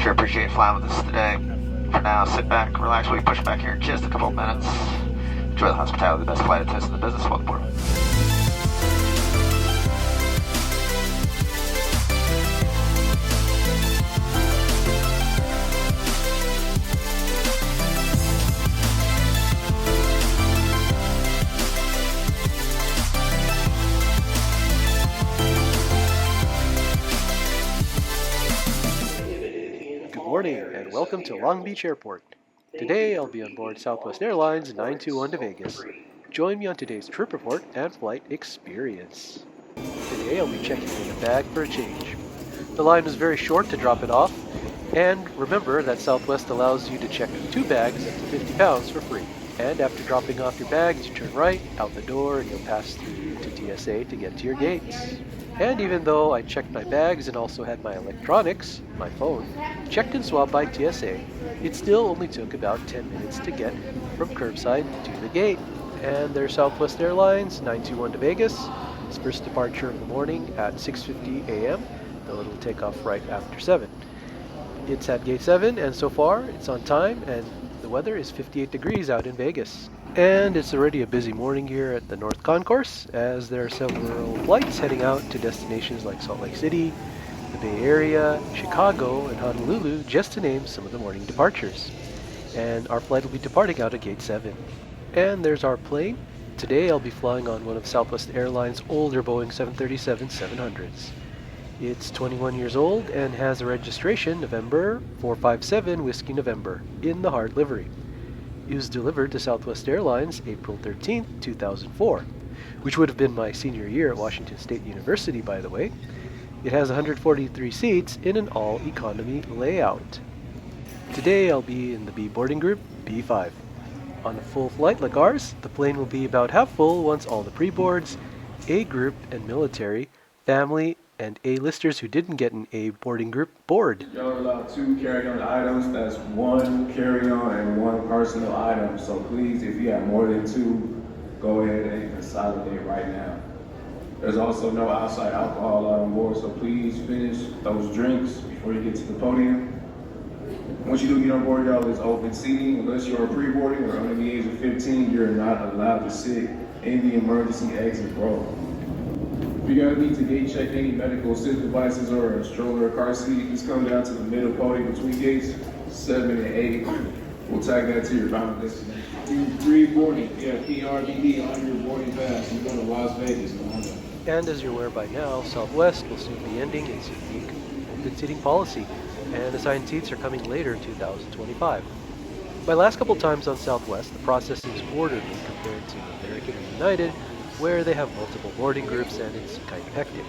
Sure appreciate flying with us today. For now, sit back, relax while we push back here in just a couple of minutes. Enjoy the hospitality of the best flight attendants in the business. Welcome aboard. Good morning and welcome to Long Beach Airport. Today I'll be on board Southwest Airlines 921 to Vegas. Join me on today's trip report and flight experience. Today I'll be checking in a bag for a change. The line was very short to drop it off, and remember that Southwest allows you to check 2 bags up to 50 pounds for free. And after dropping off your bags, you turn right, out the door, and you'll pass through to TSA to get to your gates. And even though I checked my bags and also had my electronics, my phone, checked and swabbed by TSA, it still only took about 10 minutes to get from curbside to the gate. And there's Southwest Airlines 921 to Vegas. Its first departure of the morning at 6:50 a.m., though it'll take off right after 7. It's at gate 7, and so far it's on time, and the weather is 58 degrees out in Vegas. And it's already a busy morning here at the North Concourse, as there are several flights heading out to destinations like Salt Lake City, the Bay Area, Chicago, and Honolulu, just to name some of the morning departures. And our flight will be departing out at gate 7. And there's our plane. Today I'll be flying on one of Southwest Airlines' older Boeing 737-700s. It's 21 years old and has a registration November 457 Whiskey November in the hard livery. It was delivered to Southwest Airlines April 13, 2004, which would have been my senior year at Washington State University, by the way. It has 143 seats in an all-economy layout. Today I'll be in the B boarding group, B5. On a full flight like ours, the plane will be about half full once all the pre-boards, A group and military, family, and A-listers who didn't get an A boarding group board. Y'all are allowed 2 carry-on items. That's 1 carry-on and 1 personal item. So please, if you have more than 2, go ahead and consolidate right now. There's also no outside alcohol on board, so please finish those drinks before you get to the podium. Once you do get on board, y'all, it's open seating. Unless you're pre-boarding or under the age of 15, you're not allowed to sit in the emergency exit row. If you're gonna need to gate check any medical assist devices or a stroller or car seat, just come down to the middle podium between gates 7 and 8. We'll tag that to your final destination. Pre-boarding, yeah, PRBD on your boarding pass. You're going to Las Vegas. And as you're aware by now, Southwest will soon be ending its unique open seating policy, and assigned seats are coming later in 2025. My last couple times on Southwest, the process is orderly compared to American or United, where they have multiple boarding groups and it's kind of hectic.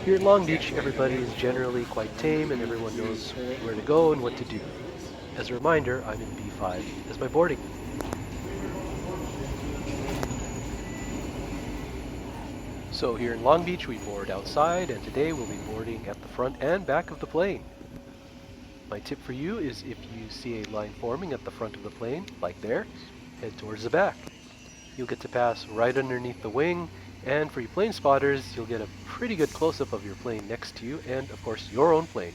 Here in Long Beach, everybody is generally quite tame and everyone knows where to go and what to do. As a reminder, I'm in B5 as my boarding. So here in Long Beach, we board outside, and today we'll be boarding at the front and back of the plane. My tip for you is if you see a line forming at the front of the plane, like there, head towards the back. You'll get to pass right underneath the wing, and for you plane spotters, you'll get a pretty good close-up of your plane next to you, and of course your own plane.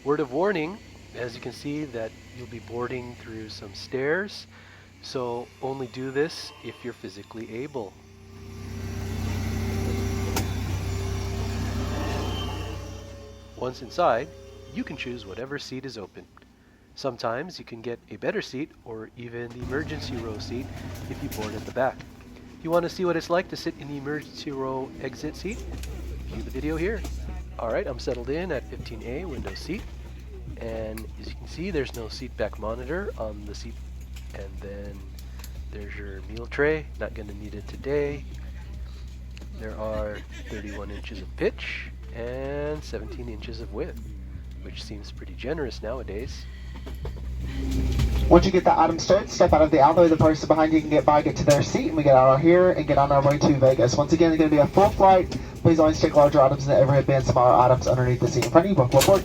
Word of warning, as you can see that you'll be boarding through some stairs, so only do this if you're physically able. Once inside, you can choose whatever seat is open. Sometimes you can get a better seat or even the emergency row seat if you board at the back. If you want to see what it's like to sit in the emergency row exit seat, view the video here. Alright, I'm settled in at 15A window seat, and as you can see there's no seat back monitor on the seat, and then there's your meal tray, not going to need it today. There are 31 inches of pitch and 17 inches of width, which seems pretty generous nowadays. Once you get the item started, step out of the alleyway. The person behind you can get to their seat, and we get out of here and get on our way to Vegas. Once again, it's going to be a full flight. Please always take larger items in the overhead bin, smaller items underneath the seat in front of you. Book forward.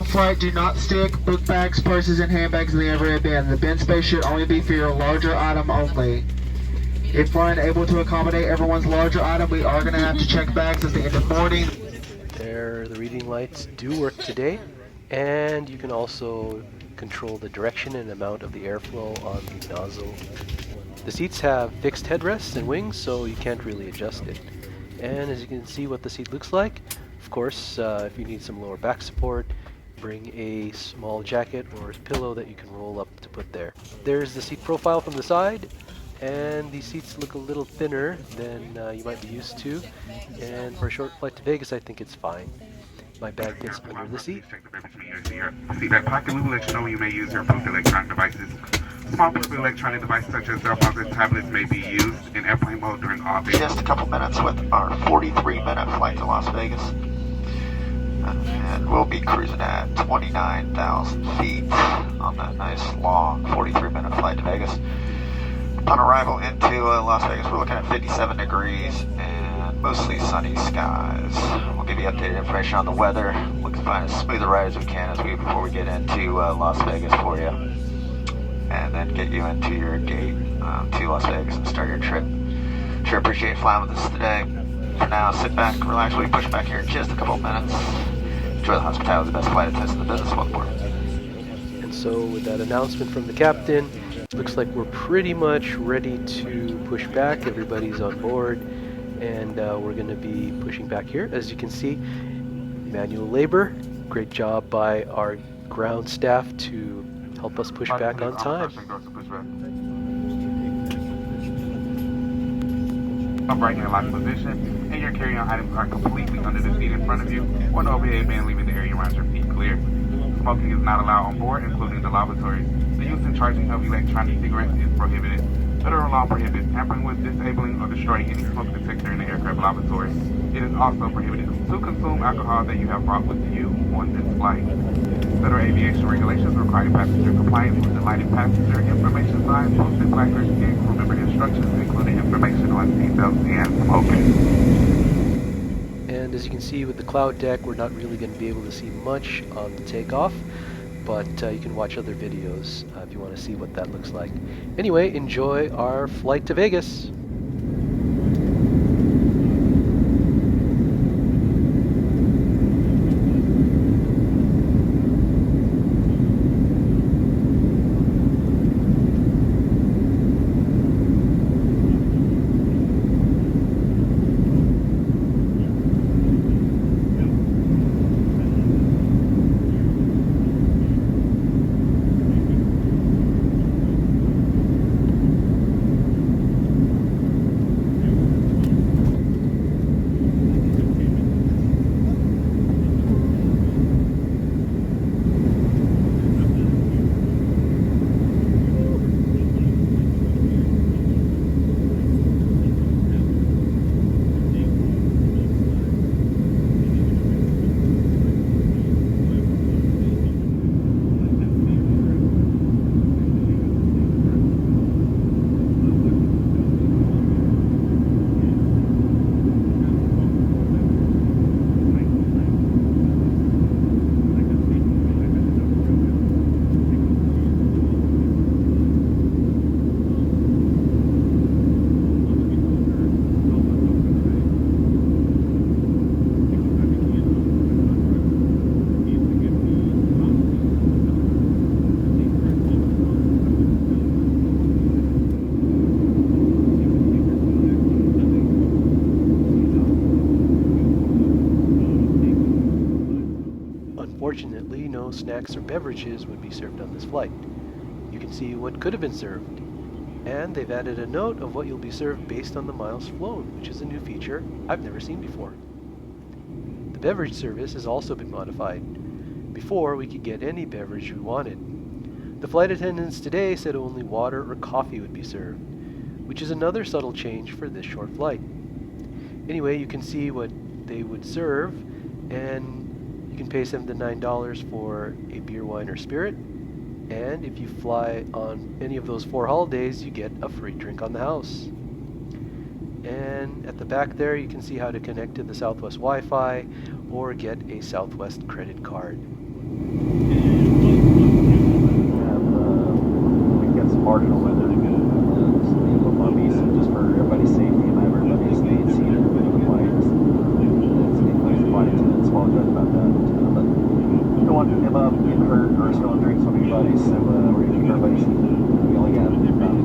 Flight, do not stick book bags, purses, and handbags in the overhead bin. The bin space should only be for your larger item only. If we're unable to accommodate everyone's larger item, we are going to have to check bags at the end of boarding. There, the reading lights do work today, and you can also control the direction and amount of the airflow on the nozzle. The seats have fixed headrests and wings, so you can't really adjust it. And as you can see what the seat looks like, of course, if you need some lower back support, bring a small jacket or a pillow that you can roll up to put there. There's the seat profile from the side, and these seats look a little thinner than you might be used to, and for a short flight to Vegas I think it's fine. My bag fits under the seat. Seat back pocket, we will let you know when you may use your approved electronic devices. Small portable electronic devices such as cell phones and tablets may be used in airplane mode during all day. Just a couple minutes with our 43-minute flight to Las Vegas. And we'll be cruising at 29,000 feet on that nice long 43-minute flight to Vegas. Upon arrival into Las Vegas, we're looking at 57 degrees and mostly sunny skies. We'll give you updated information on the weather. We'll find as smooth a ride as we can before we get into Las Vegas for you. And then get you into your gate to Las Vegas and start your trip. Sure appreciate flying with us today. For now, sit back, relax, we push back here in just a couple minutes. Enjoy the hospitality, the best flight attendants in the business. Welcome aboard. And so with that announcement from the captain, looks like we're pretty much ready to push back. Everybody's on board, and we're going to be pushing back here. As you can see, manual labor. Great job by our ground staff to help us push back on time. Upright in a locked position, and your carry-on items are completely under the seat in front of you, or no overhead band leaving the area around your feet clear. Smoking is not allowed on board, including the lavatories. The use and charging of electronic cigarettes is prohibited. Federal law prohibits tampering with, disabling, or destroying any smoke detector in the aircraft lavatory. It is also prohibited to consume alcohol that you have brought with you on this flight. Federal aviation regulations require passenger compliance with the lighted passenger information signs, posted placards, and crew member instructions, including information on seatbelts and smoking. And as you can see with the cloud deck, we're not really going to be able to see much on the takeoff, but you can watch other videos if you want to see what that looks like. Anyway, enjoy our flight to Vegas. Unfortunately, no snacks or beverages would be served on this flight. You can see what could have been served, and they've added a note of what you'll be served based on the miles flown, which is a new feature I've never seen before. The beverage service has also been modified. Before, we could get any beverage we wanted. The flight attendants today said only water or coffee would be served, which is another subtle change for this short flight. Anyway, you can see what they would serve, and you can pay $7 to $9 for a beer, wine, or spirit. And if you fly on any of those 4 holidays, you get a free drink on the house. And at the back there, you can see how to connect to the Southwest Wi-Fi or get a Southwest credit card. We got some marginal weather to go. Just for want to give up getting hurt or spilling drinks on anybody, so we're going to keep everybody seated. We only got about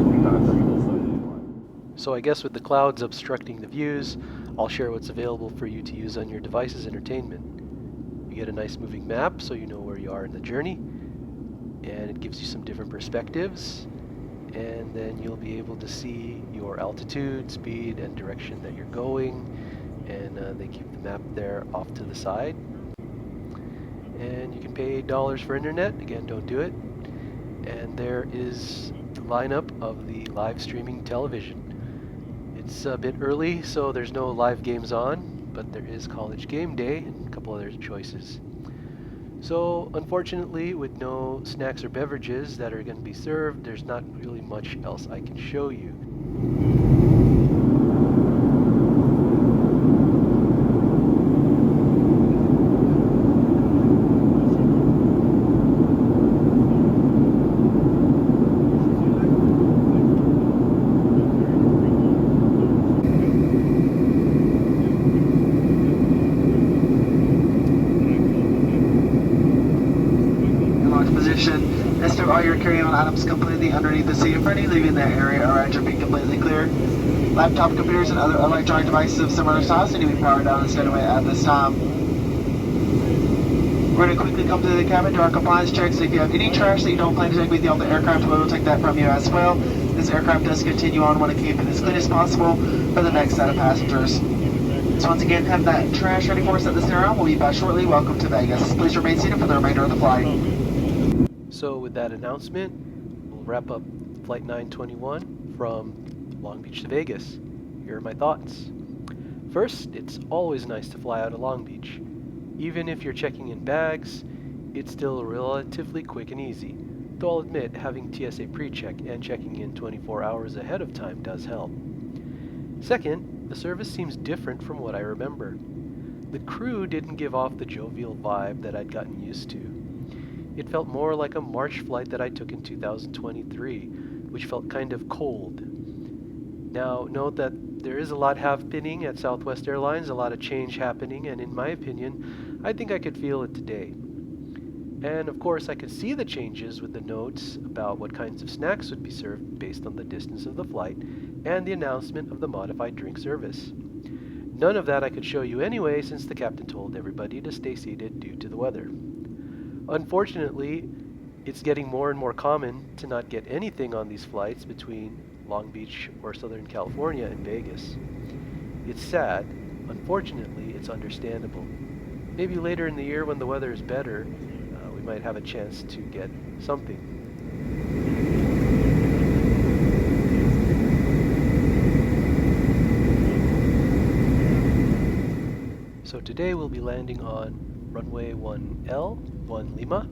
25-30 minutes left. So I guess with the clouds obstructing the views, I'll share what's available for you to use on your device's entertainment. You get a nice moving map so you know where you are in the journey, and it gives you some different perspectives, and then you'll be able to see your altitude, speed, and direction that you're going, and they keep the map there off to the side. And you can pay $8 for internet. Again, don't do it. And there is the lineup of the live streaming television. It's a bit early, so there's no live games on, but there is College Game Day and a couple other choices. So unfortunately, with no snacks or beverages that are going to be served, there's not really much else I can show you. Position. Store all your carry-on items completely underneath the seat in front of you, leaving that area around your feet completely clear. Laptop computers and other electronic devices of similar size need to be powered down and stowed away at this time. We're going to quickly come to the cabin, do our compliance checks. If you have any trash that you don't plan to take with you on the aircraft, we will take that from you as well. This aircraft does continue on. Want to keep it as clean as possible for the next set of passengers. So once again, have that trash ready for us at the stereo. We'll be back shortly. Welcome to Vegas. Please remain seated for the remainder of the flight. So with that announcement, we'll wrap up Flight 921 from Long Beach to Vegas. Here are my thoughts. First, it's always nice to fly out of Long Beach. Even if you're checking in bags, it's still relatively quick and easy. Though I'll admit, having TSA pre-check and checking in 24 hours ahead of time does help. Second, the service seems different from what I remember. The crew didn't give off the jovial vibe that I'd gotten used to. It felt more like a March flight that I took in 2023, which felt kind of cold. Now, note that there is a lot happening at Southwest Airlines, a lot of change happening, and in my opinion, I think I could feel it today. And of course, I could see the changes with the notes about what kinds of snacks would be served based on the distance of the flight and the announcement of the modified drink service. None of that I could show you anyway, since the captain told everybody to stay seated due to the weather. Unfortunately, it's getting more and more common to not get anything on these flights between Long Beach or Southern California and Vegas. It's sad. Unfortunately, it's understandable. Maybe later in the year when the weather is better, we might have a chance to get something. So today we'll be landing on runway 1L, 1 Lima.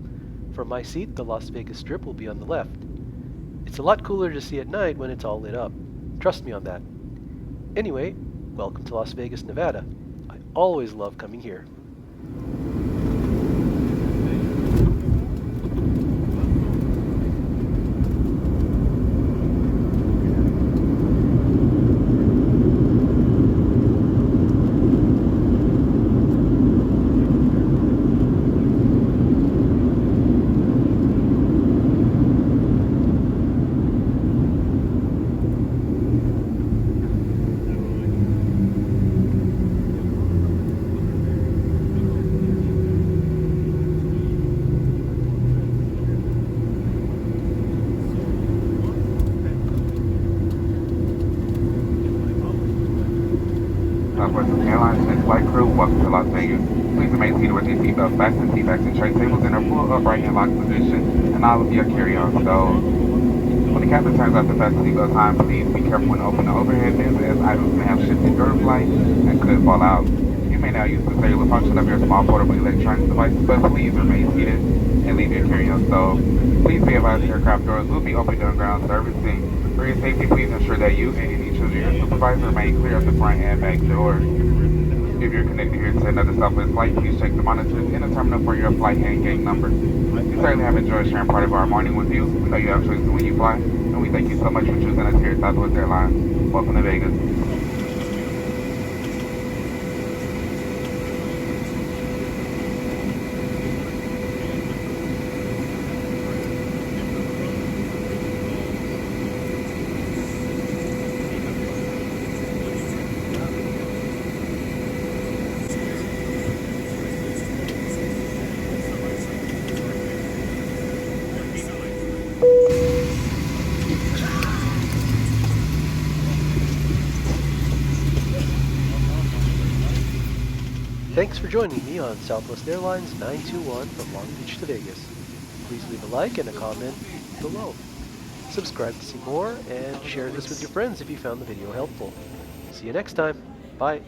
From my seat, the Las Vegas Strip will be on the left. It's a lot cooler to see at night when it's all lit up. Trust me on that. Anyway, welcome to Las Vegas, Nevada. I always love coming here. Southwest Airlines and flight crew, welcome to Las Vegas. Please remain seated with your seatbelts fastened, seatbacks and tray tables in a full upright and locked position, and all of your carry-on stowed. When the captain turns off the fasten seatbelt sign, please be careful when opening the overhead bins, as items may have shifted during flight and could fall out. You may now use the cellular function of your small portable electronic device, but please remain seated and leave your carry-on stowed. Please be advised the aircraft doors will be open during ground servicing. For your safety, please ensure that you and any children or supervisor remain clear of the front and back doors. If you're connected here to another Southwest flight, please check the monitors in the terminal for your flight and gate number. We certainly have enjoyed sharing part of our morning with you. We know you have choices when you fly, and we thank you so much for choosing us here at Southwest Airlines. Welcome to Vegas. Thanks for joining me on Southwest Airlines 921 from Long Beach to Vegas. Please leave a like and a comment below. Subscribe to see more and share this with your friends if you found the video helpful. See you next time. Bye.